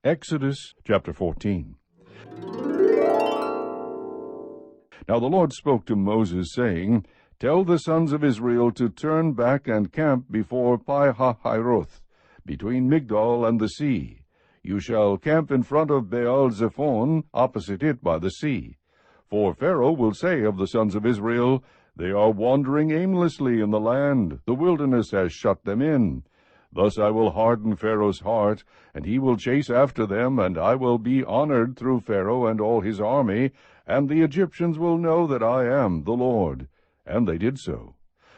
Exodus chapter 14. Now the Lord spoke to Moses, saying, Tell the sons of Israel to turn back and camp before Pi-hahiroth, between Migdol and the sea. You shall camp in front of Baal-zephon, opposite it by the sea. For Pharaoh will say of the sons of Israel, They are wandering aimlessly in the land, the wilderness has shut them in. Thus I will harden Pharaoh's heart, and he will chase after them, and I will be honored through Pharaoh and all his army, and the Egyptians will know that I am the Lord. And they did so.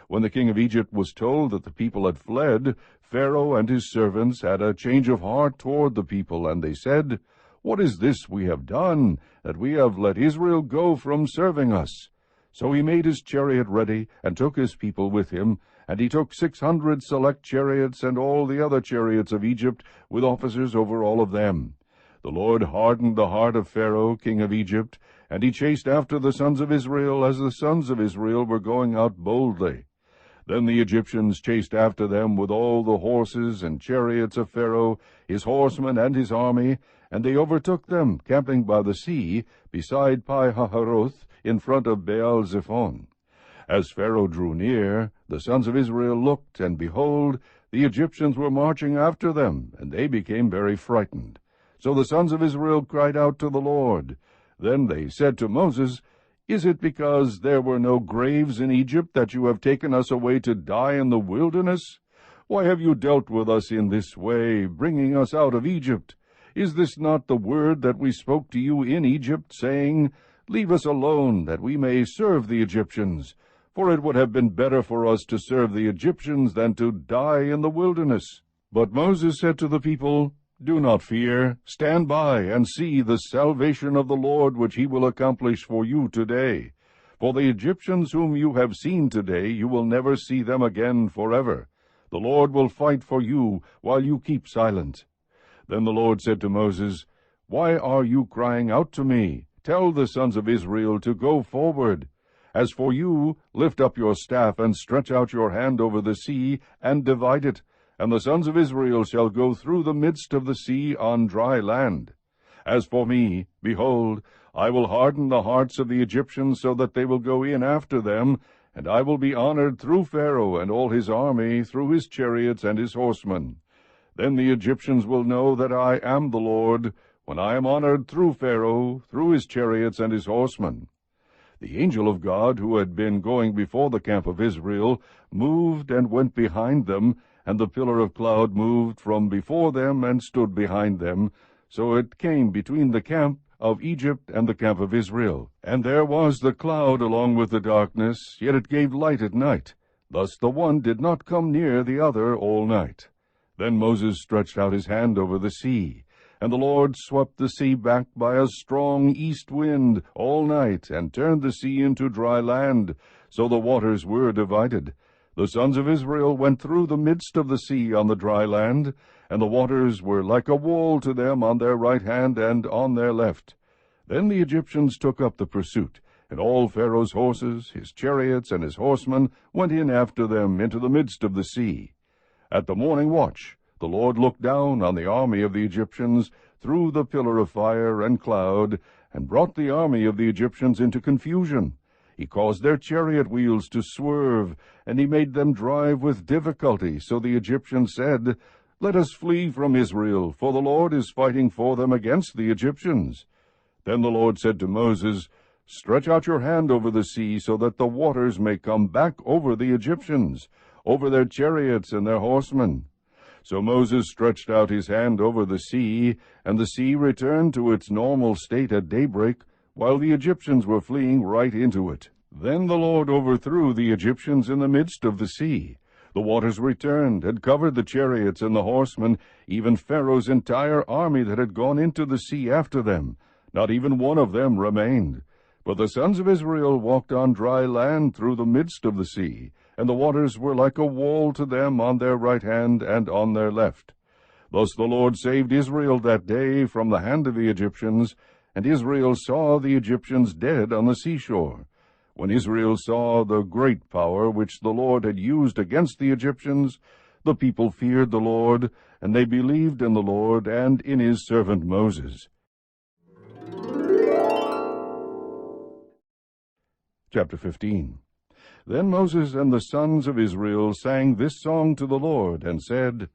When the king of Egypt was told that the people had fled, Pharaoh and his servants had a change of heart toward the people, and they said, What is this we have done, that we have let Israel go from serving us? So he made his chariot ready, and took his people with him, and he took 600 select chariots, and all the other chariots of Egypt, with officers over all of them. The Lord hardened the heart of Pharaoh, king of Egypt, and he chased after the sons of Israel, as the sons of Israel were going out boldly. Then the Egyptians chased after them with all the horses and chariots of Pharaoh, his horsemen and his army, and they overtook them, camping by the sea, beside Pi-hahiroth, in front of Baal-zephon. As Pharaoh drew near, the sons of Israel looked, and behold, the Egyptians were marching after them, and they became very frightened. So the sons of Israel cried out to the Lord. Then they said to Moses, Is it because there were no graves in Egypt that you have taken us away to die in the wilderness? Why have you dealt with us in this way, bringing us out of Egypt? Is this not the word that we spoke to you in Egypt, saying, Leave us alone, that we may serve the Egyptians? For it would have been better for us to serve the Egyptians than to die in the wilderness. But Moses said to the people, Do not fear, stand by and see the salvation of the Lord which he will accomplish for you today. For the Egyptians whom you have seen today, you will never see them again forever. The Lord will fight for you while you keep silent. Then the Lord said to Moses, Why are you crying out to me? Tell the sons of Israel to go forward. As for you, lift up your staff and stretch out your hand over the sea and divide it, and the sons of Israel shall go through the midst of the sea on dry land. As for me, behold, I will harden the hearts of the Egyptians so that they will go in after them, and I will be honored through Pharaoh and all his army, through his chariots and his horsemen. Then the Egyptians will know that I am the Lord, when I am honored through Pharaoh, through his chariots and his horsemen. The angel of God, who had been going before the camp of Israel, moved and went behind them, and the pillar of cloud moved from before them and stood behind them. So it came between the camp of Egypt and the camp of Israel. And there was the cloud along with the darkness, yet it gave light at night. Thus the one did not come near the other all night. Then Moses stretched out his hand over the sea, and the Lord swept the sea back by a strong east wind all night, and turned the sea into dry land, so the waters were divided. The sons of Israel went through the midst of the sea on the dry land, and the waters were like a wall to them on their right hand and on their left. Then the Egyptians took up the pursuit, and all Pharaoh's horses, his chariots, and his horsemen went in after them into the midst of the sea. At the morning watch, the Lord looked down on the army of the Egyptians through the pillar of fire and cloud, and brought the army of the Egyptians into confusion. He caused their chariot wheels to swerve, and he made them drive with difficulty. So the Egyptians said, Let us flee from Israel, for the Lord is fighting for them against the Egyptians. Then the Lord said to Moses, Stretch out your hand over the sea, so that the waters may come back over the Egyptians, over their chariots and their horsemen. So Moses stretched out his hand over the sea, and the sea returned to its normal state at daybreak, while the Egyptians were fleeing right into it. Then the Lord overthrew the Egyptians in the midst of the sea. The waters returned and covered the chariots and the horsemen, even Pharaoh's entire army that had gone into the sea after them. Not even one of them remained. But the sons of Israel walked on dry land through the midst of the sea, and the waters were like a wall to them on their right hand and on their left. Thus the Lord saved Israel that day from the hand of the Egyptians, and Israel saw the Egyptians dead on the seashore. When Israel saw the great power which the Lord had used against the Egyptians, The people feared the Lord, and they believed in the Lord and in his servant Moses. Chapter 15. Then Moses and the sons of Israel sang this song to the Lord, and said,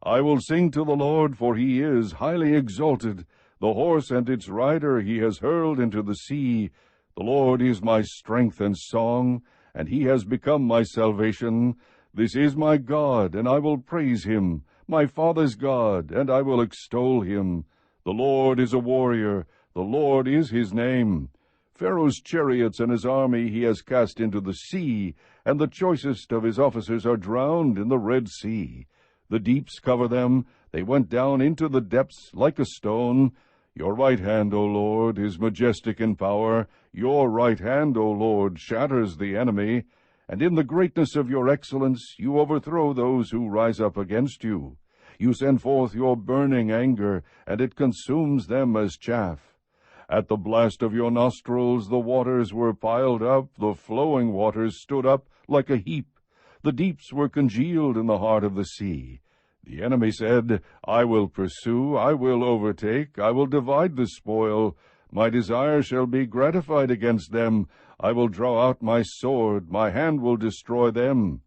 I will sing to the Lord, for he is highly exalted. The horse and its rider he has hurled into the sea. The Lord is my strength and song, and he has become my salvation. This is my God, and I will praise him, my father's God, and I will extol him. The Lord is a warrior, the Lord is his name. Pharaoh's chariots and his army he has cast into the sea, and the choicest of his officers are drowned in the Red Sea. The deeps cover them, they went down into the depths like a stone. Your right hand, O Lord, is majestic in power. Your right hand, O Lord, shatters the enemy. And in the greatness of your excellence you overthrow those who rise up against you. You send forth your burning anger, and it consumes them as chaff. At the blast of your nostrils the waters were piled up, the flowing waters stood up like a heap. The deeps were congealed in the heart of the sea. The enemy said, I will pursue, I will overtake, I will divide the spoil. My desire shall be gratified against them. I will draw out my sword, my hand will destroy them.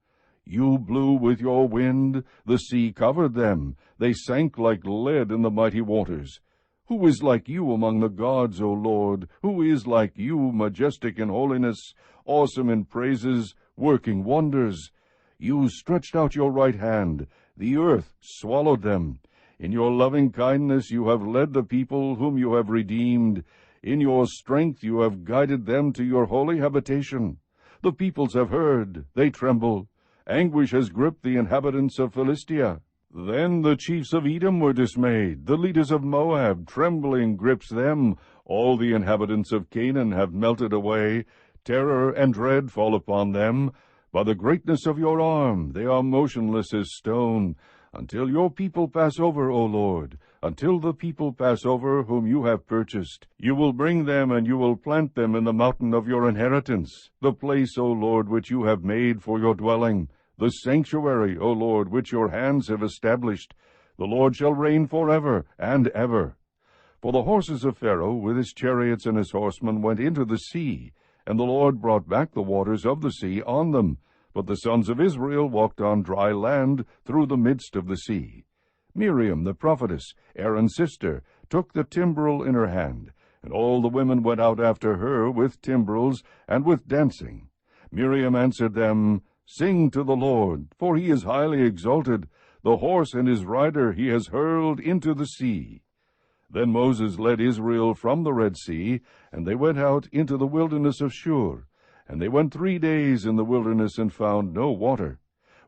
You blew with your wind, the sea covered them. They sank like lead in the mighty waters. Who is like you among the gods, O Lord? Who is like you, majestic in holiness, awesome in praises, working wonders? You stretched out your right hand, the earth swallowed them. In your loving kindness you have led the people whom you have redeemed. In your strength you have guided them to your holy habitation. The peoples have heard, they tremble. Anguish has gripped the inhabitants of Philistia. Then the chiefs of Edom were dismayed. The leaders of Moab, trembling, grips them. All the inhabitants of Canaan have melted away. Terror and dread fall upon them. By the greatness of your arm they are motionless as stone, until your people pass over, O Lord, until the people pass over whom you have purchased. You will bring them, and you will plant them in the mountain of your inheritance, the place, O Lord, which you have made for your dwelling, the sanctuary, O Lord, which your hands have established. The Lord shall reign forever and ever. For the horses of Pharaoh with his chariots and his horsemen went into the sea, and the Lord brought back the waters of the sea on them. But the sons of Israel walked on dry land through the midst of the sea. Miriam the prophetess, Aaron's sister, took the timbrel in her hand, and all the women went out after her with timbrels and with dancing. Miriam answered them, Sing to the Lord, for he is highly exalted. The horse and his rider he has hurled into the sea. Then Moses led Israel from the Red Sea, and they went out into the wilderness of Shur. And they went 3 days in the wilderness and found no water.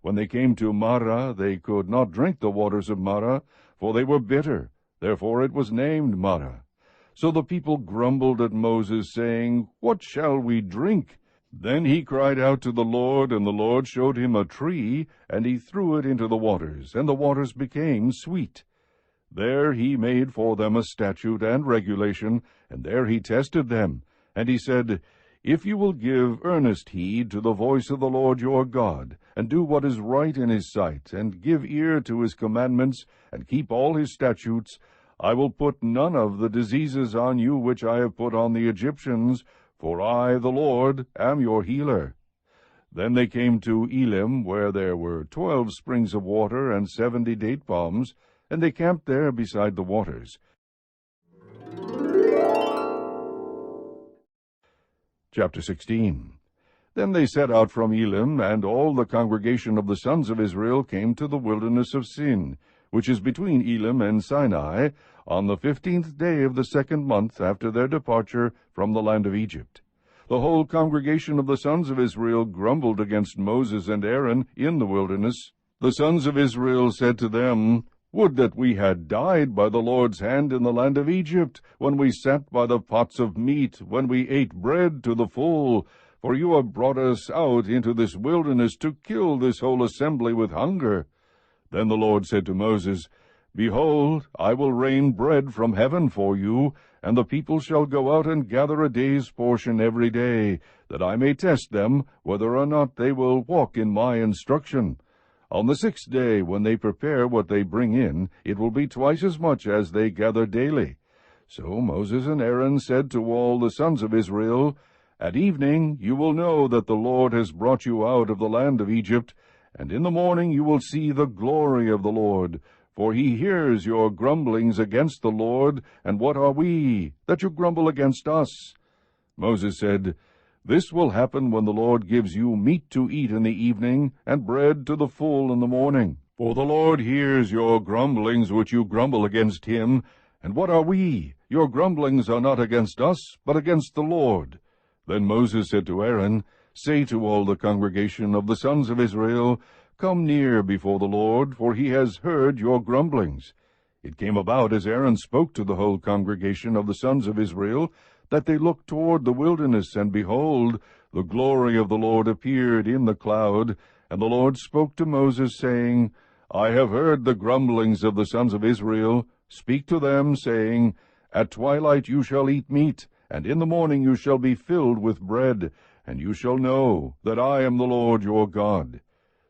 When they came to Marah, they could not drink the waters of Marah, for they were bitter. Therefore it was named Marah. So the people grumbled at Moses, saying, What shall we drink? Then he cried out to the Lord, and the Lord showed him a tree, and he threw it into the waters, and the waters became sweet. There he made for them a statute and regulation, and there he tested them. And he said, If you will give earnest heed to the voice of the Lord your God, and do what is right in his sight, and give ear to his commandments, and keep all his statutes, I will put none of the diseases on you which I have put on the Egyptians, for I, the Lord, am your healer. Then they came to Elim, where there were 12 springs of water and 70 date palms, and they camped there beside the waters. Chapter 16. Then they set out from Elim, and all the congregation of the sons of Israel came to the wilderness of Sin, which is between Elim and Sinai, on the 15th day of the 2nd month after their departure from the land of Egypt. The whole congregation of the sons of Israel grumbled against Moses and Aaron in the wilderness. The sons of Israel said to them, Would that we had died by the Lord's hand in the land of Egypt, when we sat by the pots of meat, when we ate bread to the full. For you have brought us out into this wilderness to kill this whole assembly with hunger. Then the Lord said to Moses, Behold, I will rain bread from heaven for you, and the people shall go out and gather a day's portion every day, that I may test them whether or not they will walk in my instruction. On the 6th day, when they prepare what they bring in, it will be twice as much as they gather daily. So Moses and Aaron said to all the sons of Israel, At evening you will know that the Lord has brought you out of the land of Egypt, and in the morning you will see the glory of the Lord. For he hears your grumblings against the Lord, and what are we, that you grumble against us? Moses said, This will happen when the Lord gives you meat to eat in the evening, and bread to the full in the morning. For the Lord hears your grumblings which you grumble against him. And what are we? Your grumblings are not against us, but against the Lord. Then Moses said to Aaron, Say to all the congregation of the sons of Israel, Come near before the Lord, for he has heard your grumblings. It came about, as Aaron spoke to the whole congregation of the sons of Israel, that they looked toward the wilderness, and behold, the glory of the Lord appeared in the cloud. And the Lord spoke to Moses, saying, I have heard the grumblings of the sons of Israel. Speak to them, saying, At twilight you shall eat meat, and in the morning you shall be filled with bread, and you shall know that I am the Lord your God.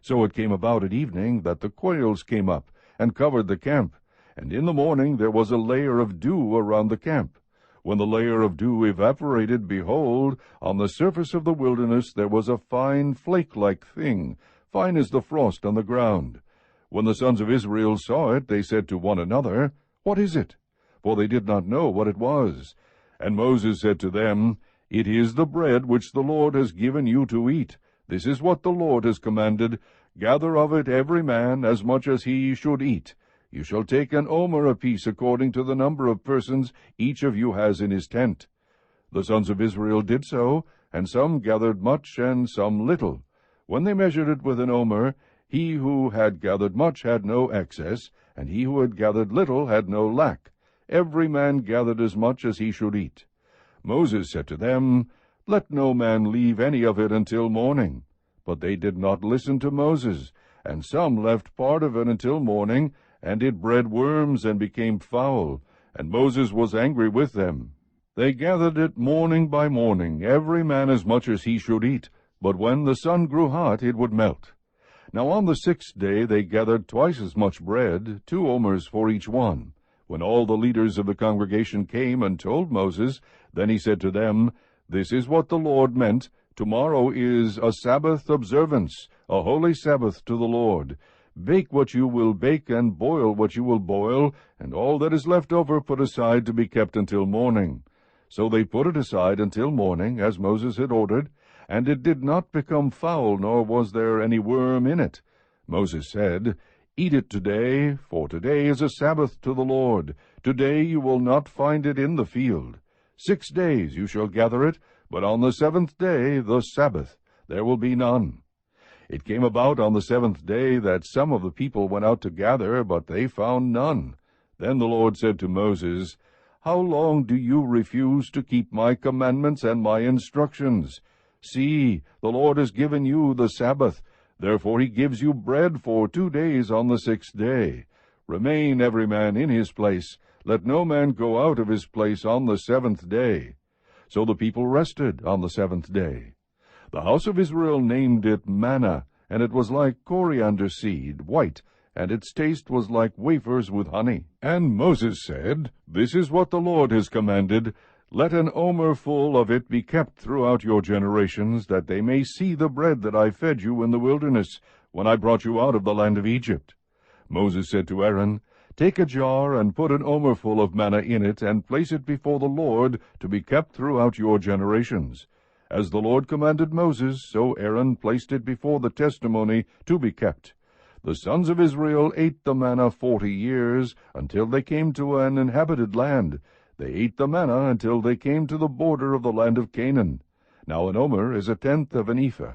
So it came about at evening that the quails came up, and covered the camp, and in the morning there was a layer of dew around the camp. When the layer of dew evaporated, behold, on the surface of the wilderness there was a fine flake-like thing, fine as the frost on the ground. When the sons of Israel saw it, they said to one another, What is it? For they did not know what it was. And Moses said to them, It is the bread which the Lord has given you to eat. This is what the Lord has commanded. Gather of it every man as much as he should eat. You shall take an omer apiece according to the number of persons each of you has in his tent. The sons of Israel did so, and some gathered much, and some little. When they measured it with an omer, he who had gathered much had no excess, and he who had gathered little had no lack. Every man gathered as much as he should eat. Moses said to them, Let no man leave any of it until morning. But they did not listen to Moses, and some left part of it until morning, and it bred worms and became foul, and Moses was angry with them. They gathered it morning by morning, every man as much as he should eat, but when the sun grew hot it would melt. Now on the 6th day they gathered twice as much bread, 2 omers for each one. When all the leaders of the congregation came and told Moses, then he said to them, This is what the Lord meant. Tomorrow is a Sabbath observance, a holy Sabbath to the Lord. Bake what you will bake, and boil what you will boil, and all that is left over put aside to be kept until morning. So they put it aside until morning, as Moses had ordered, and it did not become foul, nor was there any worm in it. Moses said, Eat it today, for today is a Sabbath to the Lord. Today you will not find it in the field. 6 days you shall gather it, but on the 7th day, the Sabbath, there will be none. It came about on the 7th day that some of the people went out to gather, but they found none. Then the Lord said to Moses, How long do you refuse to keep my commandments and my instructions? See, the Lord has given you the Sabbath. Therefore he gives you bread for 2 days on the 6th day. Remain every man in his place. Let no man go out of his place on the 7th day. So the people rested on the 7th day. The house of Israel named it manna, and it was like coriander seed, white, and its taste was like wafers with honey. And Moses said, This is what the Lord has commanded. Let an omer full of it be kept throughout your generations, that they may see the bread that I fed you in the wilderness, when I brought you out of the land of Egypt. Moses said to Aaron, Take a jar, and put an omer full of manna in it, and place it before the Lord, to be kept throughout your generations. As the Lord commanded Moses, so Aaron placed it before the testimony to be kept. The sons of Israel ate the manna 40 years, until they came to an inhabited land. They ate the manna until they came to the border of the land of Canaan. Now an omer is 1/10 of an ephah.